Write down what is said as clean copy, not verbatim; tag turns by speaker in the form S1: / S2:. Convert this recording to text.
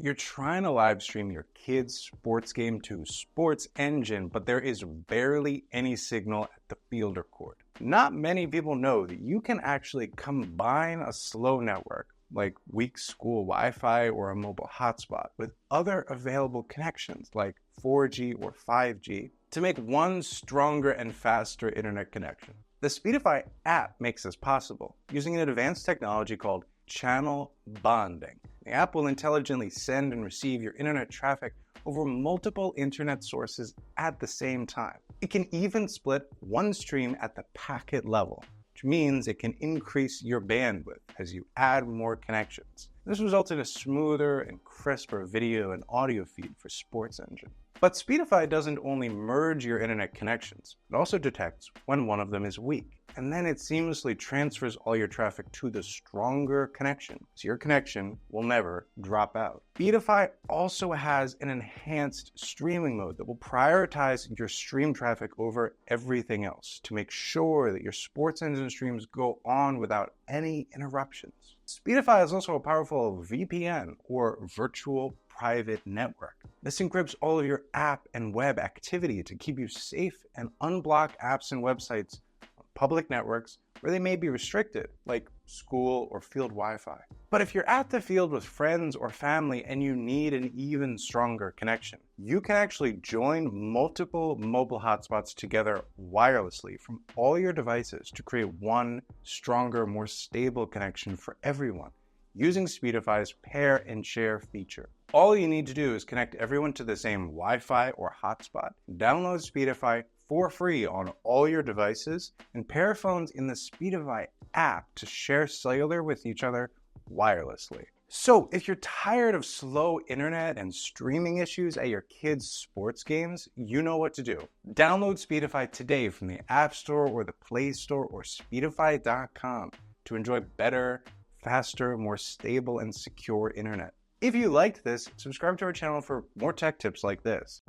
S1: You're trying to live stream your kid's sports game to SportsEngine, but there is barely any signal at the fielder court. Not many people know that you can actually combine a slow network, like weak school Wi-Fi or a mobile hotspot, with other available connections like 4G or 5G to make one stronger and faster internet connection. The Speedify app makes this possible using an advanced technology called channel bonding. The app will intelligently send and receive your internet traffic over multiple internet sources at the same time. It can even split one stream at the packet level, which means it can increase your bandwidth as you add more connections. This results in a smoother and crisper video and audio feed for SportsEngine. But Speedify doesn't only merge your internet connections, it also detects when one of them is weak. And then it seamlessly transfers all your traffic to the stronger connection, so your connection will never drop out. Speedify also has an enhanced streaming mode that will prioritize your stream traffic over everything else to make sure that your SportsEngine streams go on without any interruptions. Speedify is also a powerful VPN, or virtual private network. This encrypts all of your app and web activity to keep you safe and unblock apps and websites on public networks where they may be restricted, like school or field Wi-Fi. But if you're at the field with friends or family and you need an even stronger connection, you can actually join multiple mobile hotspots together wirelessly from all your devices to create one stronger, more stable connection for everyone using Speedify's pair and share feature. All you need to do is connect everyone to the same Wi-Fi or hotspot, download Speedify for free on all your devices, and pair phones in the Speedify app to share cellular with each other wirelessly. So if you're tired of slow internet and streaming issues at your kids' sports games, you know what to do. Download Speedify today from the App Store or the Play Store or Speedify.com to enjoy better, faster, more stable, and secure internet. If you liked this, subscribe to our channel for more tech tips like this.